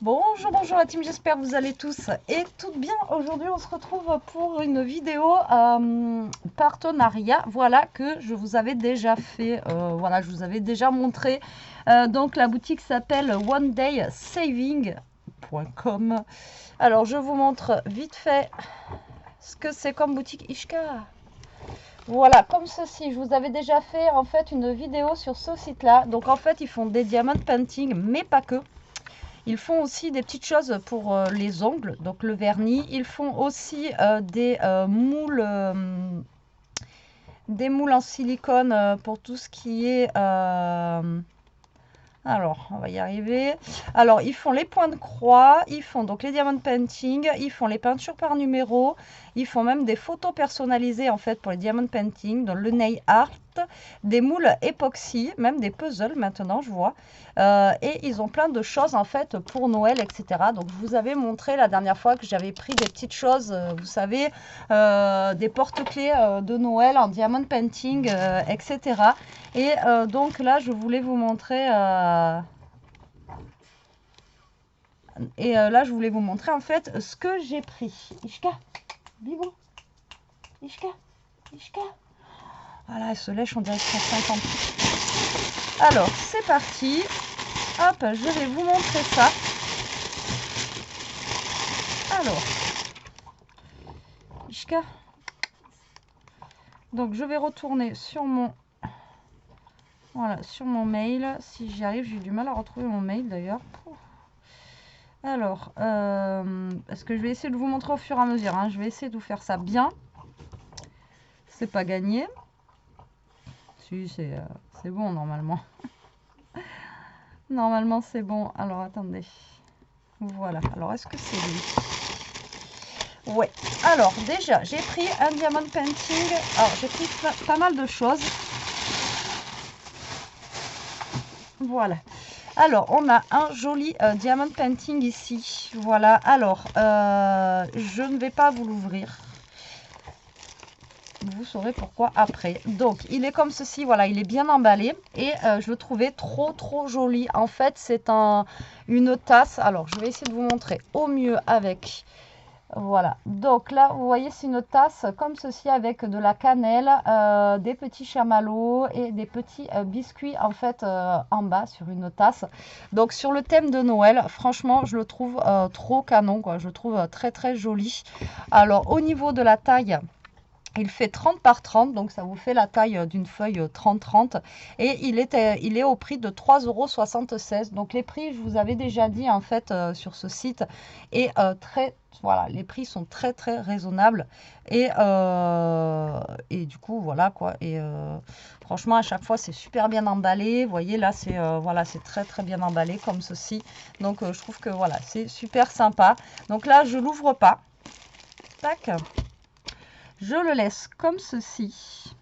Bonjour, bonjour la team, j'espère que vous allez tous et toutes bien. Aujourd'hui, on se retrouve pour une vidéo partenariat, voilà, que je vous avais déjà fait, voilà, je vous avais déjà montré. Donc, la boutique s'appelle onedaysaving.com. Alors, je vous montre vite fait ce que c'est comme boutique Ishka. Voilà, comme ceci, je vous avais déjà fait en fait une vidéo sur ce site-là. Donc, en fait, ils font des diamond painting, mais pas que. Ils font aussi des petites choses pour les ongles, donc le vernis. Ils font aussi des moules en silicone pour tout ce qui est... alors, on va y arriver. Alors, ils font les points de croix, ils font donc les diamond painting, ils font les peintures par numéro, ils font même des photos personnalisées en fait pour les diamond painting, dans le nail art, des moules époxy, même des puzzles maintenant, je vois. Et ils ont plein de choses en fait pour Noël, etc. Donc, je vous avais montré la dernière fois que j'avais pris des petites choses, vous savez, des porte-clés de Noël en diamond painting, etc. Et donc là, je voulais vous montrer... là, je voulais vous montrer en fait ce que j'ai pris. Ishka, Bibou, Ishka, Ishka. Voilà, elle se lèche, on dirait que c'est 50. Alors, c'est parti. Hop, je vais vous montrer ça. Alors, Ishka. Donc, je vais retourner sur mon... Voilà, sur mon mail. Si j'y arrive, j'ai du mal à retrouver mon mail d'ailleurs. Alors, est-ce que je vais essayer de vous montrer au fur et à mesure, hein. Je vais essayer de vous faire ça bien. C'est pas gagné. Si, c'est bon normalement. Normalement, c'est bon. Alors, attendez. Voilà. Alors, est-ce que c'est lui? Ouais. Alors, déjà, j'ai pris un diamond painting. Alors, j'ai pris pas mal de choses. Voilà. Alors, on a un joli diamond painting ici. Voilà. Alors, je ne vais pas vous l'ouvrir. Vous saurez pourquoi après. Donc, il est comme ceci. Voilà, il est bien emballé. Et je le trouvais trop joli. En fait, c'est une tasse. Alors, je vais essayer de vous montrer au mieux avec... Voilà, donc là, vous voyez, c'est une tasse comme ceci avec de la cannelle, des petits chamallows et des petits biscuits en fait en bas sur une tasse. Donc sur le thème de Noël, franchement, je le trouve trop canon, quoi. Je le trouve très joli. Alors au niveau de la taille... Il fait 30 par 30, donc ça vous fait la taille d'une feuille 30-30. Et il est au prix de 3,76 €. Donc les prix, je vous avais déjà dit en fait sur ce site. Et voilà, les prix sont très raisonnables. Et du coup, voilà quoi. Et franchement, à chaque fois, c'est super bien emballé. Vous voyez, là, c'est voilà, c'est très bien emballé comme ceci. Donc je trouve que voilà, c'est super sympa. Donc là, je l'ouvre pas. Tac. Je le laisse comme ceci.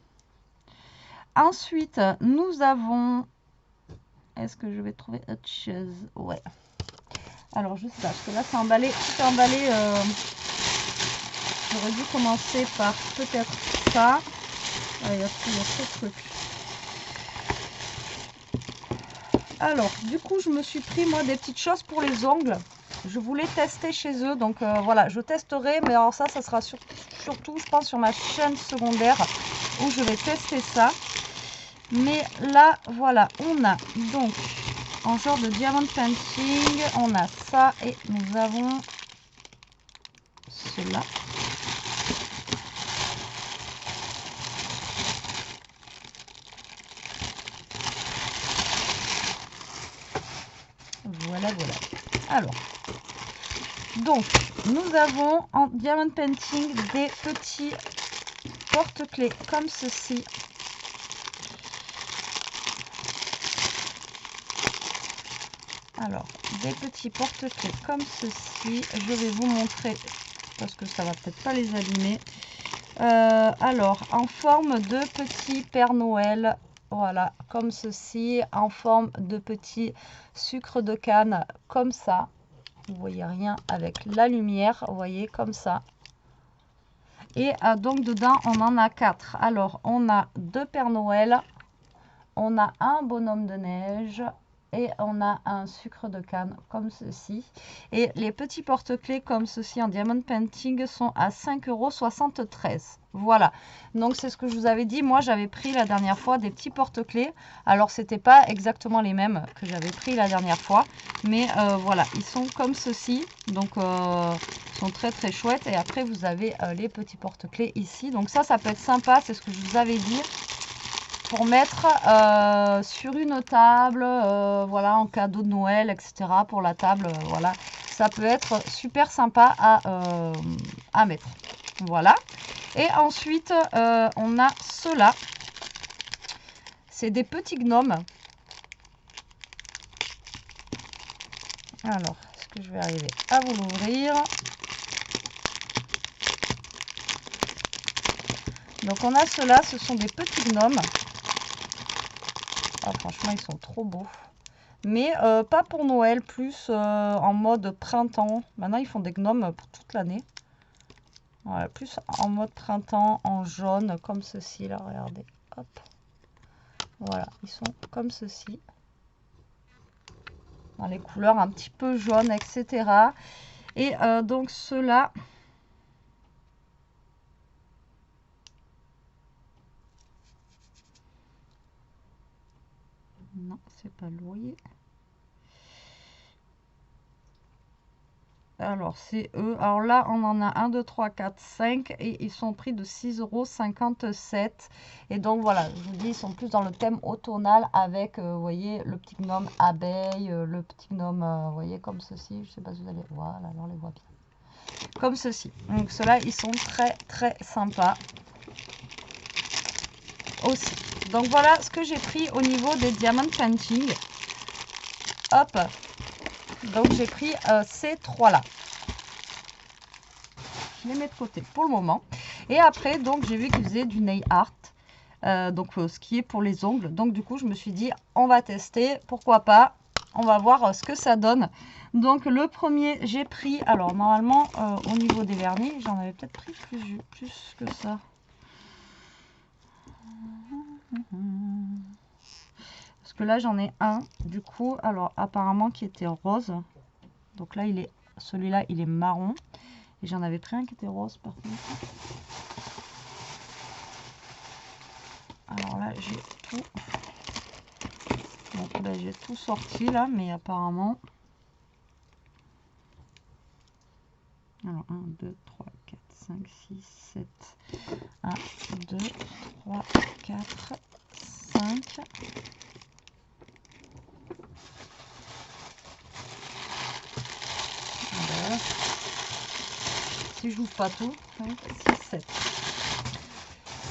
Ensuite, nous avons... Est-ce que je vais trouver autre chose? Ouais. Alors, je sais pas, parce que là, c'est emballé. Tout est emballé. J'aurais dû commencer par peut-être ça. Ah, il y a trop de trucs. Alors, du coup, je me suis pris, moi, des petites choses pour les ongles. Je voulais tester chez eux. Donc, voilà, je testerai. Mais alors ça sera surtout, je pense, sur ma chaîne secondaire où je vais tester ça. Mais là, voilà, on a donc en genre de diamond painting, on a ça et nous avons cela. Voilà. Alors, donc, nous avons en diamond painting des petits porte-clés comme ceci. Alors, des petits porte-clés comme ceci. Je vais vous montrer parce que ça va peut-être pas les allumer. Alors, en forme de petit Père Noël. Voilà, comme ceci, en forme de petit sucre de canne, comme ça. Vous voyez rien avec la lumière, vous voyez, comme ça. Et donc, dedans, on en a 4. Alors, on a 2 Père Noël. On a un bonhomme de neige. Et on a un sucre de canne comme ceci. Et les petits porte-clés comme ceci en diamond painting sont à 5,73 €. Voilà, donc c'est ce que je vous avais dit. Moi j'avais pris la dernière fois des petits porte-clés. Alors c'était pas exactement les mêmes que j'avais pris la dernière fois. Mais voilà, ils sont comme ceci. Donc ils sont très très chouettes. Et après vous avez les petits porte-clés ici. Donc ça peut être sympa, c'est ce que je vous avais dit. Pour mettre sur une table, voilà, en cadeau de Noël, etc. Pour la table, voilà, ça peut être super sympa à mettre. Voilà. Et ensuite, on a ceux-là. C'est des petits gnomes. Alors, est-ce que je vais arriver à vous l'ouvrir? Donc, on a ceux-là, ce sont des petits gnomes. Ah, franchement, ils sont trop beaux. Mais pas pour Noël, plus en mode printemps. Maintenant, ils font des gnomes pour toute l'année. Voilà, plus en mode printemps, en jaune, comme ceci, là, regardez. Hop. Voilà, ils sont comme ceci. Dans les couleurs un petit peu jaunes, etc. Et donc, ceux-là... Non, c'est pas loué. Alors, c'est eux. Alors là, on en a 1, 2, 3, 4, 5. Et ils sont pris de 6,57 €. Et donc, voilà, je vous dis, ils sont plus dans le thème automnal avec, vous voyez, le petit gnome abeille, le petit gnome, vous voyez, comme ceci. Je sais pas si vous allez... Voilà, on les voit bien. Comme ceci. Donc, ceux-là, ils sont très, très sympas aussi. Donc, voilà ce que j'ai pris au niveau des diamond painting. Hop. Donc, j'ai pris ces trois-là. Je les mets de côté pour le moment. Et après, donc, j'ai vu qu'ils faisaient du nail art. Donc, ce qui est pour les ongles. Donc, du coup, je me suis dit, on va tester. Pourquoi pas? On va voir ce que ça donne. Donc, le premier, j'ai pris... Alors, normalement, au niveau des vernis, j'en avais peut-être pris plus que ça. Parce que là, j'en ai un. Du coup, alors, apparemment, qui était rose. Donc là, celui-là, il est marron. Et j'en avais pris un qui était rose, par contre. Alors là, j'ai tout. Bon, ben, j'ai tout sorti là, mais apparemment. Alors, 1, 2, 3, 4, 5, 6, 7. 1, 2, 3, 4, 5. Voilà. Si j'ouvre pas tout, 5, 6, 7.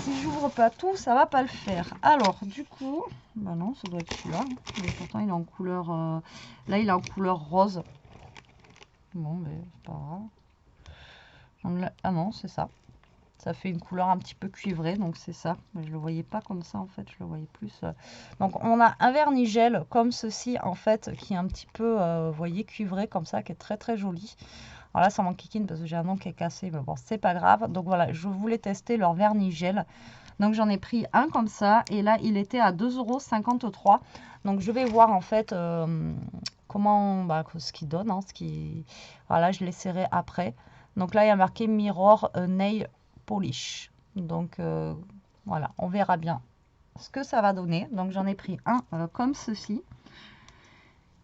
Si j'ouvre pas tout, ça va pas le faire. Alors, du coup, bah non, ça doit être celui-là. Mais pourtant, il est en couleur... là, il est en couleur rose. Bon, mais c'est pas grave. Ah non, c'est ça. Ça fait une couleur un petit peu cuivrée, donc c'est ça. Mais je le voyais pas comme ça, en fait. Je le voyais plus... Donc, on a un vernis gel comme ceci, en fait, qui est un petit peu, vous voyez, cuivré comme ça, qui est très, très joli. Alors là, ça m'enquiquine parce que j'ai un ongle qui est cassé, mais bon, c'est pas grave. Donc voilà, je voulais tester leur vernis gel. Donc j'en ai pris un comme ça, et là, il était à 2,53 €. Donc je vais voir en fait comment, ce qu'il donne. Hein, voilà, je l'essaierai après. Donc là, il y a marqué Mirror Nail Polish. Donc voilà, on verra bien ce que ça va donner. Donc j'en ai pris un comme ceci.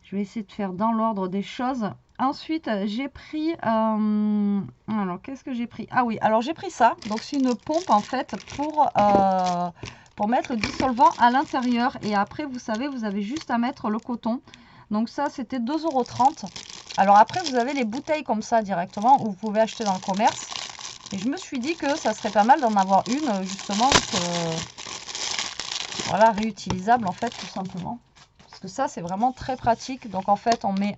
Je vais essayer de faire dans l'ordre des choses. Ensuite, j'ai pris... alors, qu'est-ce que j'ai pris? Ah oui, alors j'ai pris ça. Donc, c'est une pompe, en fait, pour mettre le dissolvant à l'intérieur. Et après, vous savez, vous avez juste à mettre le coton. Donc, ça, c'était 2,30 €. Alors, après, vous avez les bouteilles comme ça, directement, où vous pouvez acheter dans le commerce. Et je me suis dit que ça serait pas mal d'en avoir une, justement, voilà, réutilisable, en fait, tout simplement. Ça, c'est vraiment très pratique. Donc, en fait, on met...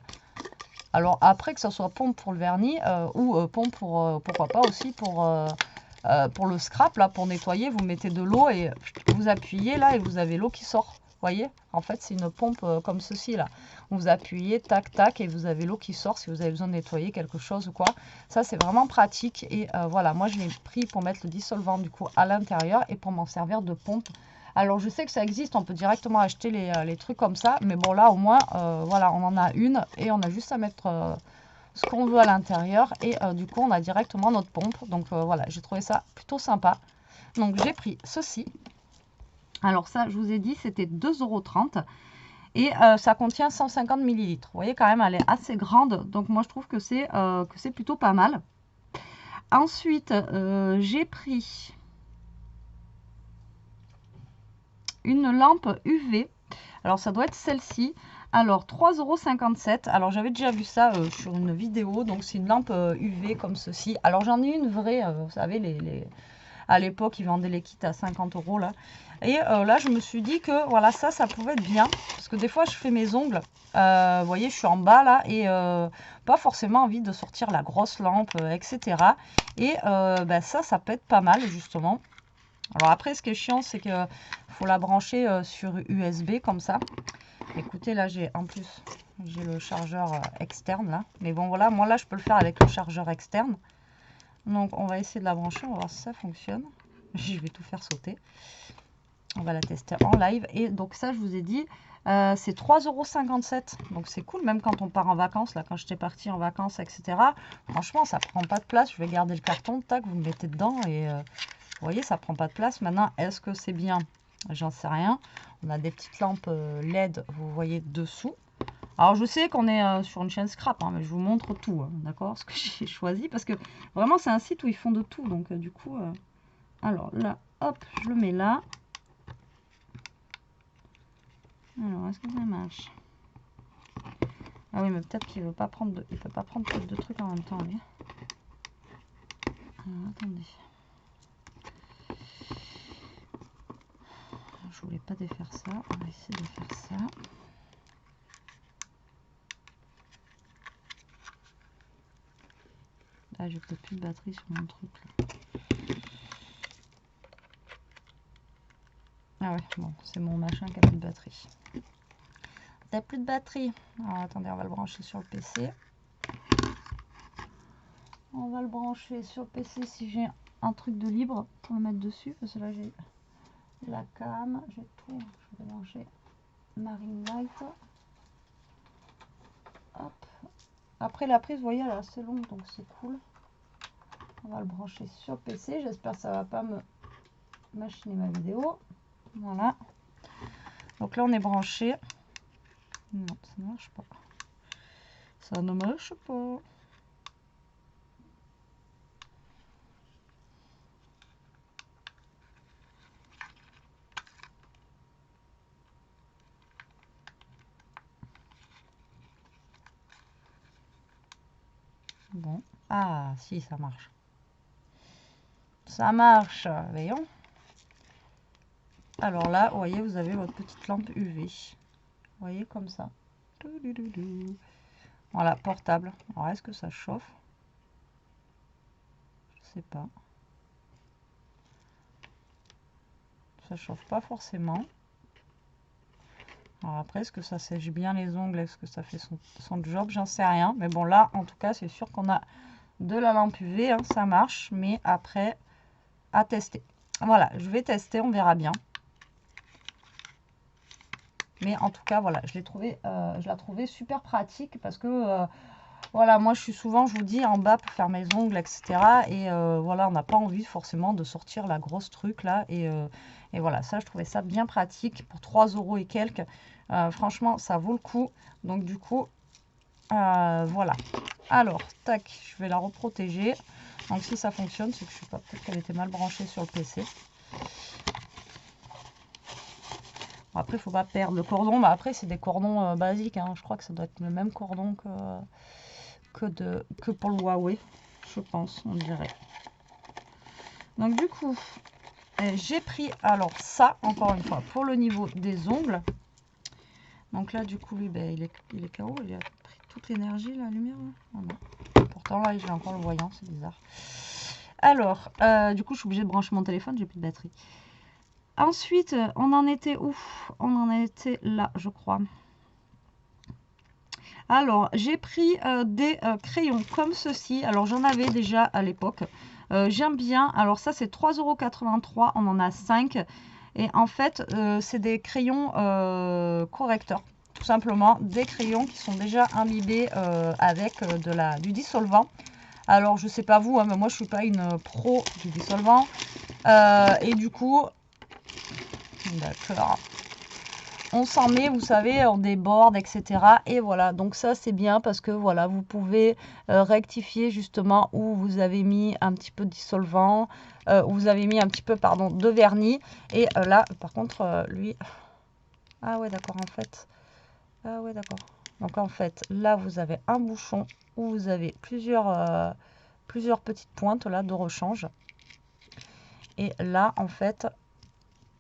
Alors, après, que ce soit pompe pour le vernis ou pompe pour, pourquoi pas aussi pour le scrap, là, pour nettoyer, vous mettez de l'eau et vous appuyez là et vous avez l'eau qui sort. Vous voyez? En fait, c'est une pompe comme ceci, là. Vous appuyez, tac, tac, et vous avez l'eau qui sort si vous avez besoin de nettoyer quelque chose ou quoi. Ça, c'est vraiment pratique. Et voilà, moi, je l'ai pris pour mettre le dissolvant, du coup, à l'intérieur et pour m'en servir de pompe Alors je sais que ça existe, on peut directement acheter les trucs comme ça, mais bon là au moins, voilà, on en a une et on a juste à mettre ce qu'on veut à l'intérieur et du coup on a directement notre pompe. Donc voilà, j'ai trouvé ça plutôt sympa. Donc j'ai pris ceci. Alors ça, je vous ai dit, c'était 2,30 € et ça contient 150 ml. Vous voyez quand même, elle est assez grande, donc moi je trouve que c'est plutôt pas mal. Ensuite, j'ai pris une lampe UV. Alors ça doit être celle-ci. Alors 3,57 €. Alors j'avais déjà vu ça sur une vidéo. Donc c'est une lampe UV comme ceci. Alors j'en ai une vraie, vous savez, à l'époque ils vendaient les kits à 50 € là. Et là je me suis dit que voilà, ça pouvait être bien. Parce que des fois je fais mes ongles. Vous voyez, je suis en bas là et pas forcément envie de sortir la grosse lampe, etc. Et ben, ça peut être pas mal justement. Alors après, ce qui est chiant, c'est qu'il faut la brancher sur USB comme ça. Écoutez, là, en plus, j'ai le chargeur externe là. Mais bon, voilà, moi là, je peux le faire avec le chargeur externe. Donc, on va essayer de la brancher, on va voir si ça fonctionne. Je vais tout faire sauter. On va la tester en live. Et donc ça, je vous ai dit, c'est 3,57 €. Donc c'est cool, même quand on part en vacances, là, quand j'étais partie en vacances, etc. Franchement, ça prend pas de place. Je vais garder le carton, tac, vous le mettez dedans et... vous voyez, ça prend pas de place. Maintenant, est-ce que c'est bien? J'en sais rien. On a des petites lampes LED, vous voyez, dessous. Alors, je sais qu'on est sur une chaîne scrap, hein, mais je vous montre tout, hein, d'accord? Ce que j'ai choisi, parce que vraiment, c'est un site où ils font de tout. Donc, du coup, alors là, hop, je le mets là. Alors, est-ce que ça marche? Ah oui, mais peut-être qu'il veut pas prendre il peut pas prendre plus de trucs en même temps, lui. Alors, attendez. Je voulais pas défaire ça, on va essayer de faire ça. Là, j'ai peut-être plus de batterie sur mon truc. Là. Ah ouais, bon, c'est mon machin qui a plus de batterie. T'as plus de batterie. Alors attendez, on va le brancher sur le PC. On va le brancher sur le PC si j'ai un truc de libre pour le mettre dessus. Parce que là, j'ai la cam, j'ai tout. Je vais brancher Marine Light. Hop. Après la prise, vous voyez, elle est assez longue, donc c'est cool. On va le brancher sur le PC. J'espère que ça va pas me machiner ma vidéo. Voilà. Donc là, on est branché. Non, ça ne marche pas. Ça ne marche pas. Bon. Ah, si, ça marche. Ça marche. Voyons. Alors là, vous voyez, vous avez votre petite lampe UV. Vous voyez, comme ça. Voilà, portable. Alors, est-ce que ça chauffe? Je sais pas. Ça chauffe pas forcément. Alors après, est-ce que ça sèche bien les ongles? Est-ce que ça fait son job? J'en sais rien. Mais bon, là, en tout cas, c'est sûr qu'on a de la lampe UV. Hein, ça marche. Mais après, à tester. Voilà, je vais tester. On verra bien. Mais en tout cas, voilà, je la trouvais super pratique parce que, voilà, moi, je suis souvent, je vous dis, en bas pour faire mes ongles, etc. Et voilà, on n'a pas envie forcément de sortir la grosse truc là. Et voilà, ça, je trouvais ça bien pratique pour 3 € et quelques. Franchement, ça vaut le coup. Donc, du coup, voilà. Alors, tac, je vais la reprotéger. Donc, si ça fonctionne, c'est que je sais pas, peut-être qu'elle était mal branchée sur le PC. Après, il ne faut pas perdre le cordon. Mais après, c'est des cordons basiques. Hein. Je crois que ça doit être le même cordon que pour le Huawei. Je pense, on dirait. Donc, du coup, j'ai pris alors ça, encore une fois, pour le niveau des ongles. Donc là, du coup, lui, ben, il est KO. Il a pris toute l'énergie, la lumière. Là. Oh non. Pourtant, là, j'ai encore le voyant. C'est bizarre. Alors, du coup, je suis obligée de brancher mon téléphone. J'ai plus de batterie. Ensuite, on en était où? On en était là, je crois. Alors, j'ai pris des crayons comme ceci. Alors, j'en avais déjà à l'époque. J'aime bien. Alors, ça, c'est 3,83 €. On en a 5. Et en fait, c'est des crayons correcteurs. Tout simplement, des crayons qui sont déjà imbibés avec du dissolvant. Alors, je sais pas vous, hein, mais moi, je suis pas une pro du dissolvant. Et du coup, d'accord, on s'en met, vous savez, on déborde, etc. Et voilà, donc ça c'est bien parce que voilà, vous pouvez rectifier justement où vous avez mis un petit peu de dissolvant, où vous avez mis un petit peu, pardon, de vernis. Et là, par contre, lui, ah ouais, d'accord, en fait, ah ouais, d'accord. Donc en fait, là, vous avez un bouchon où vous avez plusieurs petites pointes là de rechange. Et là, en fait,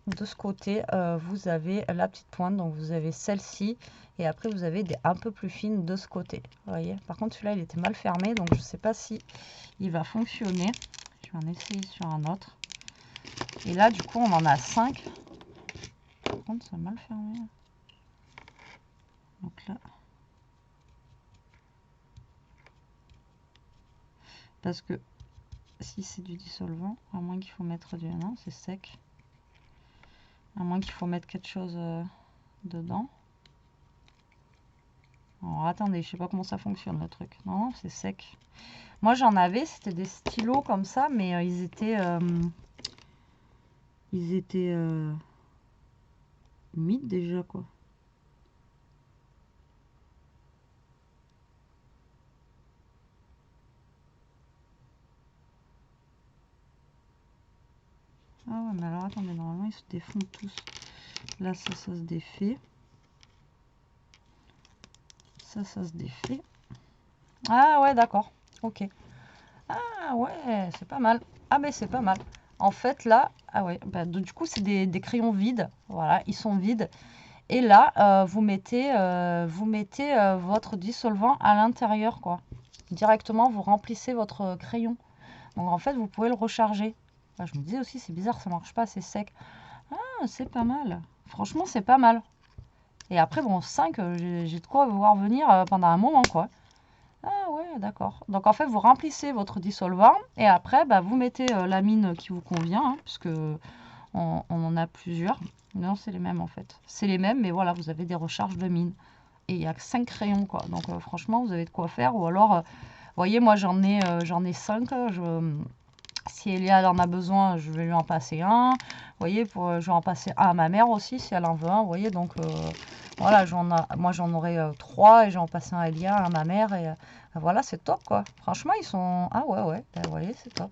de ce côté, vous avez la petite pointe, donc vous avez celle-ci, et après vous avez des un peu plus fines de ce côté. Vous voyez, par contre celui-là il était mal fermé, donc je ne sais pas si il va fonctionner. Je vais en essayer sur un autre. Et là du coup on en a 5. Par contre c'est mal fermé. Donc là, parce que si c'est du dissolvant, à moins qu'il faut mettre du... Non, c'est sec. À moins qu'il faut mettre quelque chose dedans. Alors attendez, je sais pas comment ça fonctionne le truc. Non, non, c'est sec. Moi j'en avais, c'était des stylos comme ça, mais ils étaient humides déjà quoi. Ah ouais, mais alors attendez, normalement ils se défont tous. Là ça se défait. Ça se défait. Ah ouais, d'accord. Ok. Ah ouais, c'est pas mal. Ah mais c'est pas mal. En fait là, ah ouais, bah, du coup c'est des crayons vides. Voilà, ils sont vides. Et là, vous mettez votre dissolvant à l'intérieur, quoi. Directement, vous remplissez votre crayon. Donc en fait, vous pouvez le recharger. Enfin, je me disais aussi, c'est bizarre, ça marche pas, c'est sec. Ah, c'est pas mal. Franchement, c'est pas mal. Et après, bon, 5, j'ai de quoi voir venir pendant un moment, quoi. Ah ouais, d'accord. Donc en fait, vous remplissez votre dissolvant et après, bah, vous mettez la mine qui vous convient, hein, puisque on en a plusieurs. Non, c'est les mêmes en fait. C'est les mêmes, mais voilà, vous avez des recharges de mine. Et il y a que 5 crayons, quoi. Donc franchement, vous avez de quoi faire. Ou alors, vous voyez, moi j'en ai 5. Si Elia en a besoin, je vais lui en passer un. Vous voyez, je vais en passer un à ma mère aussi, si elle en veut un. Vous voyez, donc voilà, moi j'en aurai 3 et j'en passer un à Elia, un à ma mère. Et voilà, c'est top, quoi. Franchement, ils sont... Ah ouais, ouais, vous voyez, c'est top.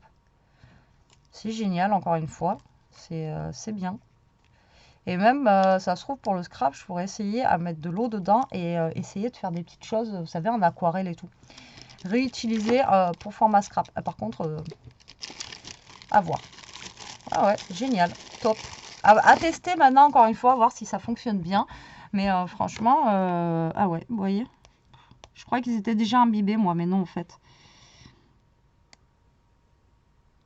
C'est génial, encore une fois. C'est bien. Et même, ça se trouve, pour le scrap, je pourrais essayer à mettre de l'eau dedans et essayer de faire des petites choses, vous savez, en aquarelle et tout. Réutiliser pour format scrap. Par contre, à voir. Ah ouais, génial, top. À tester maintenant, encore une fois, voir si ça fonctionne bien. Mais franchement, ah ouais, vous voyez. Je crois qu'ils étaient déjà imbibés, moi, mais non, en fait.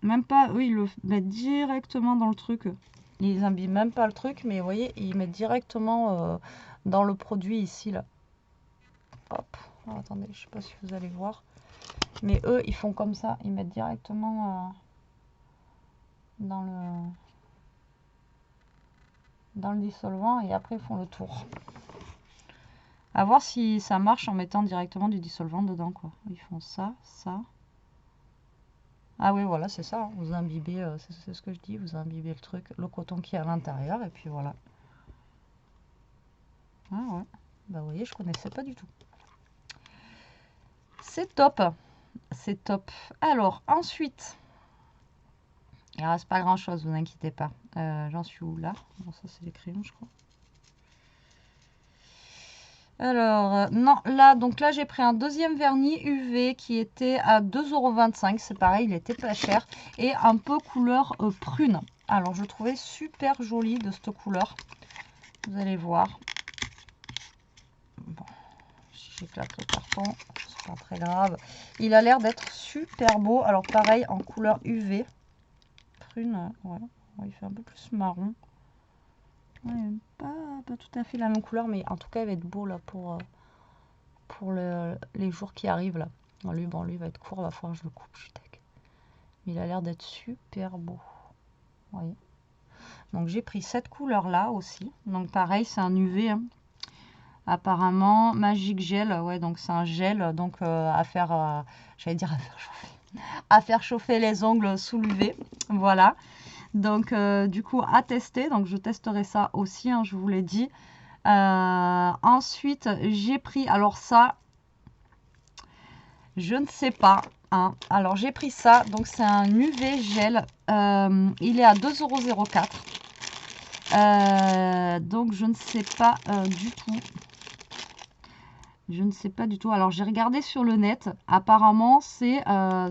Même pas, oui, ils le mettent directement dans le truc. Ils imbibent même pas le truc, mais vous voyez, ils mettent directement dans le produit ici, là. Hop. Alors, attendez, je sais pas si vous allez voir. Mais eux, ils font comme ça. Ils mettent directement dans le dissolvant et après ils font le tour. À voir si ça marche en mettant directement du dissolvant dedans, quoi. Ils font ça, ça. Ah oui, voilà, c'est ça. Vous imbibez, c'est ce que je dis, vous imbibez le truc, le coton qui est à l'intérieur, et puis voilà. Ah ouais. Bah vous voyez, je connaissais pas du tout. C'est top. C'est top. Alors, ensuite, il ne reste pas grand chose, vous inquiétez pas. J'en suis où là? Bon, ça c'est les crayons, je crois. Alors, non, là, donc là, j'ai pris un deuxième vernis UV qui était à 2,25 €. C'est pareil, il était pas cher. Et un peu couleur prune. Alors, je trouvais super joli de cette couleur. Vous allez voir. Bon, si j'éclate le carton, c'est pas très grave. Il a l'air d'être super beau. Alors, pareil, en couleur UV. Prune, ouais. Il fait un peu plus marron. Ouais, pas tout à fait la même couleur, mais en tout cas, il va être beau là pour les jours qui arrivent là. Bon, lui va être court, va falloir que je le coupe, je suis tech. Mais il a l'air d'être super beau. Vous voyez. Donc j'ai pris cette couleur là aussi. Donc pareil, c'est un UV, hein. Apparemment Magic Gel, ouais, donc c'est un gel donc à faire, j'allais dire à faire chauffer les ongles sous l'UV. Voilà. Donc du coup à tester, donc je testerai ça aussi, hein, je vous l'ai dit. Ensuite j'ai pris, alors ça je ne sais pas, hein. Alors j'ai pris ça, donc c'est un UV gel, il est à 2,04 €. Donc je ne sais pas du tout. Je ne sais pas du tout. Alors j'ai regardé sur le net. Apparemment c'est un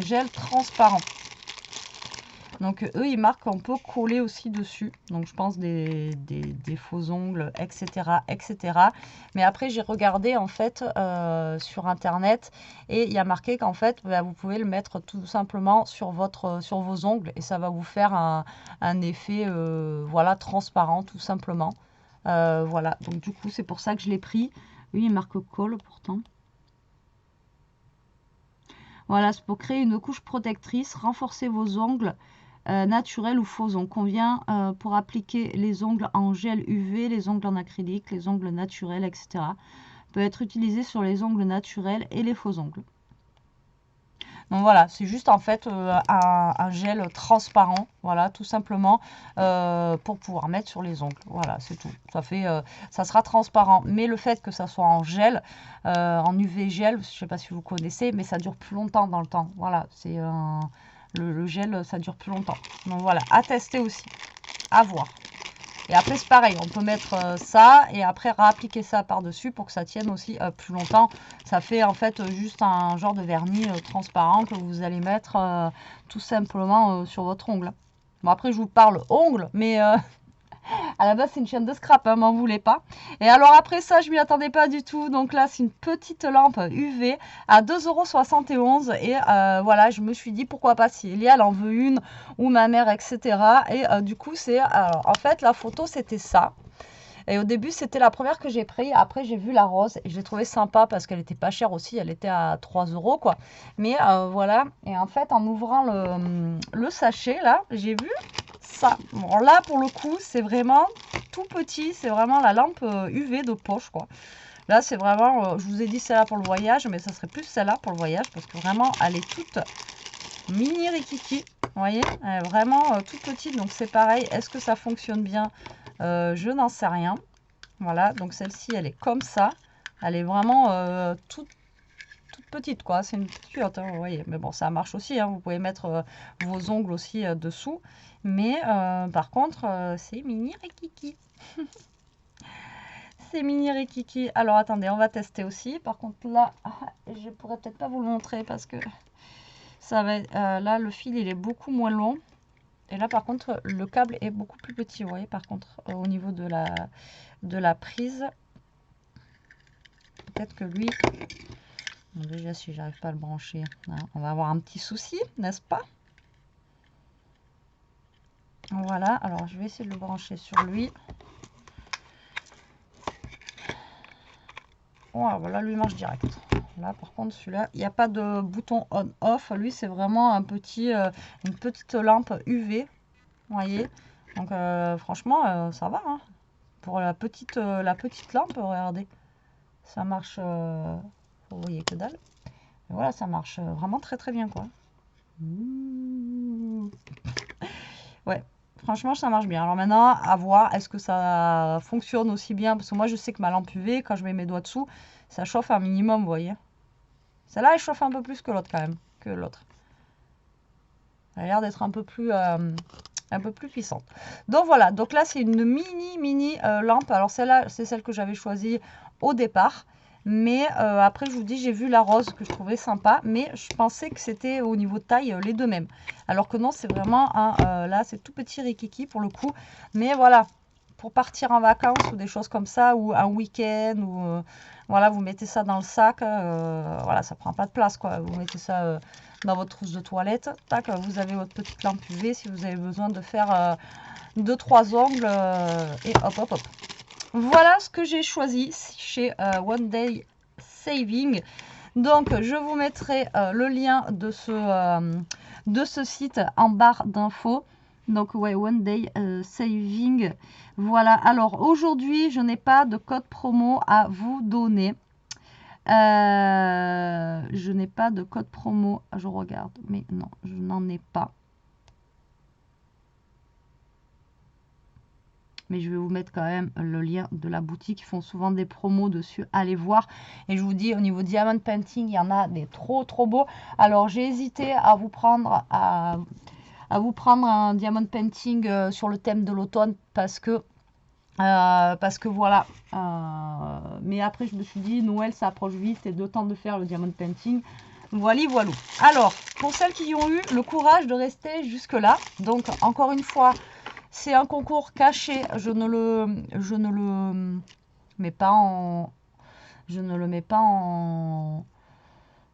gel transparent. Donc eux ils marquent qu'on peut coller aussi dessus. Donc je pense des faux ongles, etc., etc. Mais après j'ai regardé en fait sur internet et il y a marqué qu'en fait bah, vous pouvez le mettre tout simplement sur vos ongles et ça va vous faire un effet voilà transparent tout simplement. Voilà, donc du coup c'est pour ça que je l'ai pris. Oui, il marque colle pourtant. Voilà, c'est pour créer une couche protectrice, renforcer vos ongles naturels ou faux. On convient pour appliquer les ongles en gel UV, les ongles en acrylique, les ongles naturels, etc. Peut être utilisé sur les ongles naturels et les faux ongles. Donc voilà, c'est juste en fait un gel transparent, voilà, tout simplement pour pouvoir mettre sur les ongles. Voilà, c'est tout. Ça fait, ça sera transparent. Mais le fait que ça soit en gel, en UV gel, je ne sais pas si vous connaissez, mais ça dure plus longtemps dans le temps. Voilà, c'est le gel, ça dure plus longtemps. Donc voilà, à tester aussi, à voir. Et après, c'est pareil, on peut mettre ça et après réappliquer ça par-dessus pour que ça tienne aussi plus longtemps. Ça fait en fait juste un genre de vernis transparent que vous allez mettre tout simplement sur votre ongle. Bon, après, je vous parle ongle, mais à la base, c'est une chaîne de scrap, hein, m'en voulez pas. Et alors après ça, je m'y attendais pas du tout. Donc là, c'est une petite lampe UV à 2,71 € et voilà, je me suis dit pourquoi pas si Elia elle en veut une ou ma mère, etc. Et du coup, c'est en fait la photo c'était ça. Et au début, c'était la première que j'ai prise. Après, j'ai vu la rose et je l'ai trouvée sympa parce qu'elle était pas chère aussi. Elle était à 3 € quoi. Mais voilà. Et en fait, en ouvrant le sachet là, j'ai vu ça. Bon, là, pour le coup, c'est vraiment tout petit. C'est vraiment la lampe UV de poche quoi. Là, c'est vraiment, je vous ai dit celle-là pour le voyage, mais ça serait plus celle-là pour le voyage parce que vraiment, elle est toute mini rikiki. Vous voyez, elle est vraiment toute petite. Donc, c'est pareil. Est-ce que ça fonctionne bien? Je n'en sais rien. Voilà, donc celle-ci, elle est comme ça. Elle est vraiment toute petite, quoi. C'est une petite culotte, hein, vous voyez. Mais bon, ça marche aussi, hein. Vous pouvez mettre vos ongles aussi dessous. Mais par contre, c'est mini rikiki. C'est mini rikiki. Alors, attendez, on va tester aussi. Par contre, là, je pourrais peut-être pas vous le montrer parce que ça va être, là, le fil, il est beaucoup moins long. Et là, par contre, le câble est beaucoup plus petit, vous voyez, par contre, au niveau de la prise. Peut-être que lui, bon, déjà, si j'arrive pas à le brancher, hein, on va avoir un petit souci, n'est-ce pas? Voilà, alors je vais essayer de le brancher sur lui. Voilà, lui marche direct. Là, par contre, celui-là, il n'y a pas de bouton on-off. Lui, c'est vraiment une petite lampe UV. Vous voyez, donc franchement ça va, hein. Pour la petite lampe, regardez, ça marche, vous voyez que dalle. Et voilà, ça marche vraiment très très bien quoi. Ouais, franchement ça marche bien. Alors maintenant à voir, est-ce que ça fonctionne aussi bien, parce que moi je sais que ma lampe UV, quand je mets mes doigts dessous, ça chauffe un minimum, vous voyez. Celle-là elle chauffe un peu plus que l'autre quand même, que l'autre. Elle a l'air d'être un peu plus puissante. Donc voilà, donc là c'est une mini lampe. Alors celle-là, c'est celle que j'avais choisie au départ. Mais après, je vous dis, j'ai vu la rose que je trouvais sympa. Mais je pensais que c'était au niveau de taille les deux mêmes. Alors que non, c'est vraiment là, c'est tout petit rikiki pour le coup. Mais voilà, pour partir en vacances ou des choses comme ça, ou un week-end, ou voilà, vous mettez ça dans le sac. Voilà, ça prend pas de place quoi. Vous mettez ça dans votre trousse de toilette. Tac, vous avez votre petite lampe UV si vous avez besoin de faire 2-3 ongles et hop hop hop. Voilà ce que j'ai choisi chez One Day Saving. Donc je vous mettrai le lien de ce site en barre d'infos. Donc, ouais, One Day Saving. Voilà. Alors, aujourd'hui, je n'ai pas de code promo à vous donner. Je n'ai pas de code promo. Je regarde. Mais non, je n'en ai pas. Mais je vais vous mettre quand même le lien de la boutique. Ils font souvent des promos dessus. Allez voir. Et je vous dis, au niveau Diamond Painting, il y en a des trop trop beaux. Alors, j'ai hésité à vous prendre un Diamond Painting sur le thème de l'automne parce que voilà. Mais après, je me suis dit, Noël, ça approche vite et de temps de faire le Diamond Painting. Voilà, voilà. Alors, pour celles qui ont eu le courage de rester jusque-là, donc encore une fois, c'est un concours caché. Je ne le mets pas en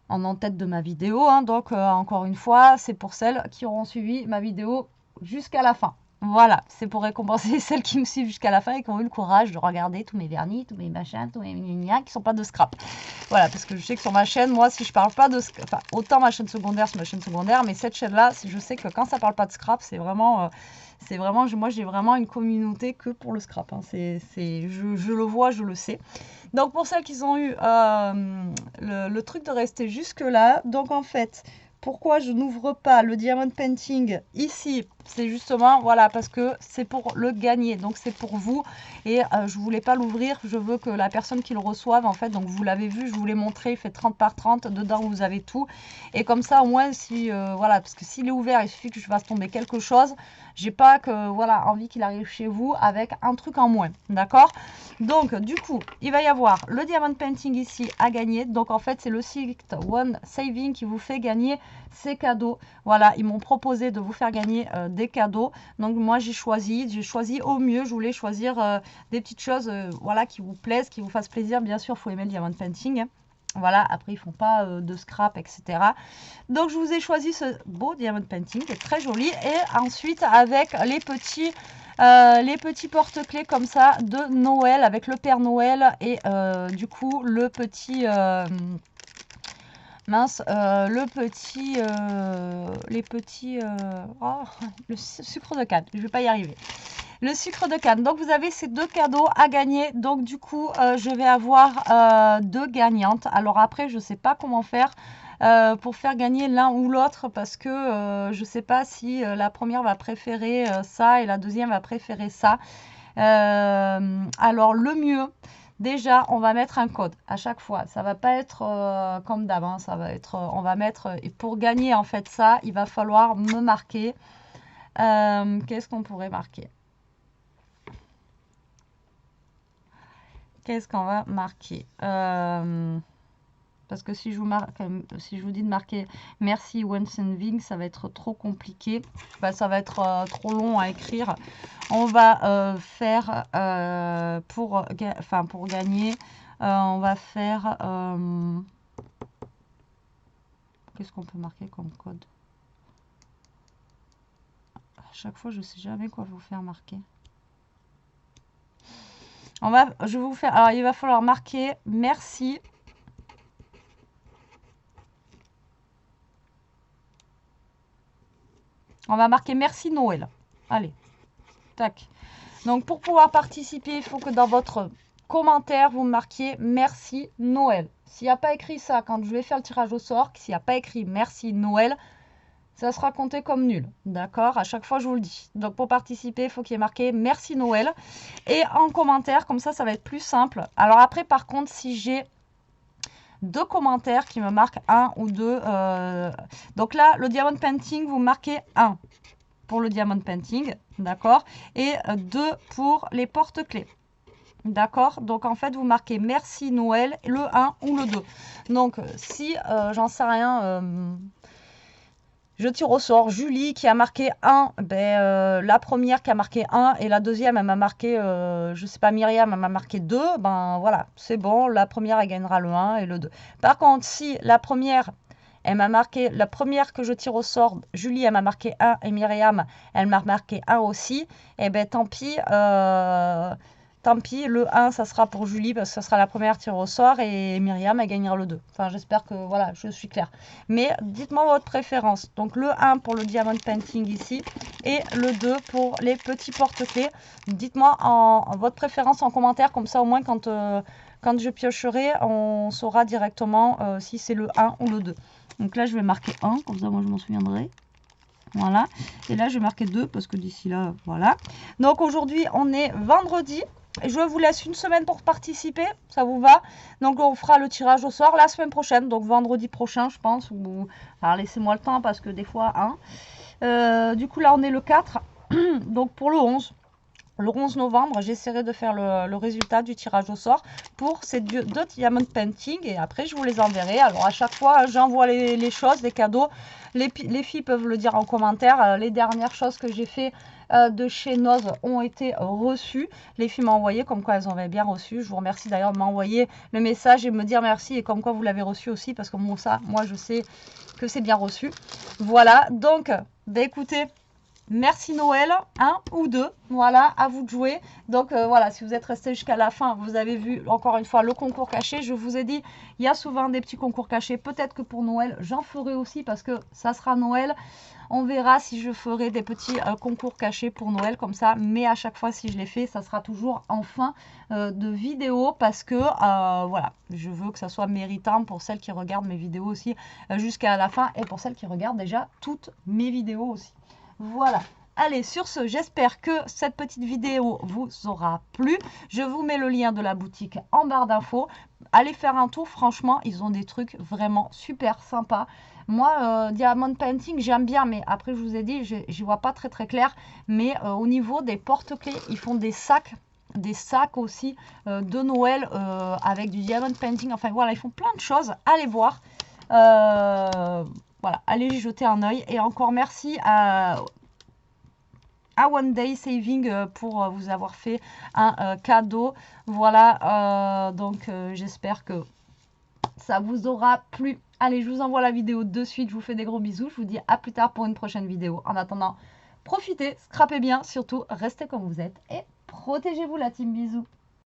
en-tête de ma vidéo. Hein. Donc, encore une fois, c'est pour celles qui auront suivi ma vidéo jusqu'à la fin. Voilà, c'est pour récompenser celles qui me suivent jusqu'à la fin et qui ont eu le courage de regarder tous mes vernis, tous mes machins, tous mes gna qui sont pas de scrap. Voilà, parce que je sais que sur ma chaîne, moi, si je parle pas de scrap, enfin, autant ma chaîne secondaire, c'est ma chaîne secondaire, mais cette chaîne-là, je sais que quand ça parle pas de scrap, c'est vraiment, moi, j'ai vraiment une communauté que pour le scrap. Hein. Je le vois, je le sais. Donc, pour celles qui ont eu le truc de rester jusque-là, donc en fait, pourquoi je n'ouvre pas le Diamond Painting ici? C'est justement, voilà, parce que c'est pour le gagner. Donc, c'est pour vous. Et je voulais pas l'ouvrir. Je veux que la personne qui le reçoive, en fait, donc vous l'avez vu, je vous l'ai montré, il fait 30 par 30. Dedans, vous avez tout. Et comme ça, au moins, si, voilà, parce que s'il est ouvert, il suffit que je fasse tomber quelque chose. J'ai pas que, voilà, envie qu'il arrive chez vous avec un truc en moins. D'accord? Donc, du coup, il va y avoir le Diamond Painting ici à gagner. Donc, en fait, c'est le site One Saving qui vous fait gagner ces cadeaux. Voilà, ils m'ont proposé de vous faire gagner des cadeaux. Donc, moi, j'ai choisi au mieux. Je voulais choisir des petites choses, voilà, qui vous plaisent, qui vous fassent plaisir. Bien sûr, il faut aimer le Diamond Painting. Hein. Voilà, après, ils font pas de scrap, etc. Donc, je vous ai choisi ce beau Diamond Painting qui est très joli. Et ensuite, avec les petits porte-clés comme ça de Noël avec le Père Noël et du coup le petit le sucre de canne, je vais pas y arriver. Le sucre de canne. Donc vous avez ces deux cadeaux à gagner. Donc du coup je vais avoir deux gagnantes. Alors après je sais pas comment faire pour faire gagner l'un ou l'autre parce que je sais pas si la première va préférer ça et la deuxième va préférer ça. Alors le mieux, déjà on va mettre un code à chaque fois. Ça va pas être comme d'hab, hein. Ça va être, on va mettre, et pour gagner en fait ça, il va falloir me marquer. Qu'est-ce qu'on pourrait marquer? Qu'est-ce qu'on va marquer? Parce que si je vous dis de marquer merci One Saving, ça va être trop compliqué. Bah, ça va être trop long à écrire. On va faire pour gagner, on va faire qu'est-ce qu'on peut marquer comme code? À chaque fois, je sais jamais quoi vous faire marquer. Je vais vous faire. Alors, il va falloir marquer merci. On va marquer merci Noël. Allez, tac. Donc pour pouvoir participer, il faut que dans votre commentaire, vous marquiez merci Noël. S'il n'y a pas écrit ça, quand je vais faire le tirage au sort, s'il n'y a pas écrit merci Noël, ça sera compté comme nul. D'accord? À chaque fois, je vous le dis. Donc pour participer, il faut qu'il y ait marqué merci Noël. Et en commentaire, comme ça va être plus simple. Alors après, par contre, si j'ai deux commentaires qui me marquent un ou deux. Donc là, le Diamond Painting, vous marquez 1 pour le Diamond Painting, d'accord, et 2 pour les porte-clés. D'accord, donc en fait vous marquez merci Noël, le 1 ou le 2. Donc si j'en sais rien, je tire au sort Julie qui a marqué 1, la première qui a marqué 1 et la deuxième elle m'a marqué, je sais pas, Myriam elle m'a marqué 2, ben voilà, c'est bon, la première elle gagnera le 1 et le 2. Par contre, si la première, elle m'a marqué, la première que je tire au sort, Julie elle m'a marqué 1 et Myriam elle m'a marqué 1 aussi, et ben tant pis, tant pis, le 1, ça sera pour Julie parce que ça sera la première tirée au sort et Myriam, elle gagnera le 2. Enfin, j'espère que, voilà, je suis claire. Mais dites-moi votre préférence. Donc, le 1 pour le Diamond Painting ici et le 2 pour les petits porte-clés. Dites-moi votre préférence en commentaire, comme ça, au moins, quand je piocherai, on saura directement si c'est le 1 ou le 2. Donc là, je vais marquer 1, comme ça, moi, je m'en souviendrai. Voilà. Et là, je vais marquer 2 parce que d'ici là, voilà. Donc aujourd'hui, on est vendredi. Je vous laisse une semaine pour participer. Ça vous va? Donc on fera le tirage au sort la semaine prochaine. Donc vendredi prochain, je pense. Alors laissez-moi le temps parce que des fois, hein. Du coup, là, on est le 4. Donc pour le 11. Le 11 novembre, j'essaierai de faire le résultat du tirage au sort pour ces deux Diamond Painting et après je vous les enverrai. Alors à chaque fois, j'envoie les choses, les cadeaux. Les filles peuvent le dire en commentaire. Les dernières choses que j'ai fait de chez Noz ont été reçues. Les filles m'ont envoyé comme quoi elles avaient bien reçu. Je vous remercie d'ailleurs de m'envoyer le message et me dire merci et comme quoi vous l'avez reçu aussi parce que moi je sais que c'est bien reçu. Voilà, donc écoutez. Merci Noël, 1 ou 2, voilà, à vous de jouer. Donc voilà, si vous êtes resté jusqu'à la fin, vous avez vu encore une fois le concours caché. Je vous ai dit, il y a souvent des petits concours cachés. Peut-être que pour Noël, j'en ferai aussi parce que ça sera Noël. On verra si je ferai des petits concours cachés pour Noël comme ça. Mais à chaque fois, si je les fais, ça sera toujours en fin de vidéo parce que voilà, je veux que ça soit méritant pour celles qui regardent mes vidéos aussi jusqu'à la fin et pour celles qui regardent déjà toutes mes vidéos aussi. Voilà. Allez, sur ce, j'espère que cette petite vidéo vous aura plu. Je vous mets le lien de la boutique en barre d'infos. Allez faire un tour, franchement, ils ont des trucs vraiment super sympas. Moi, Diamond Painting, j'aime bien, mais après, je vous ai dit, je vois pas très clair. Mais au niveau des porte-clés, ils font des sacs aussi de Noël avec du Diamond Painting. Enfin, voilà, ils font plein de choses. Allez voir. Voilà, allez y jeter un œil. Et encore merci à One Day Saving pour vous avoir fait un cadeau. Voilà, donc j'espère que ça vous aura plu. Allez, je vous envoie la vidéo de suite. Je vous fais des gros bisous. Je vous dis à plus tard pour une prochaine vidéo. En attendant, profitez, scrapez bien. Surtout, restez comme vous êtes et protégez-vous la team. Bisous.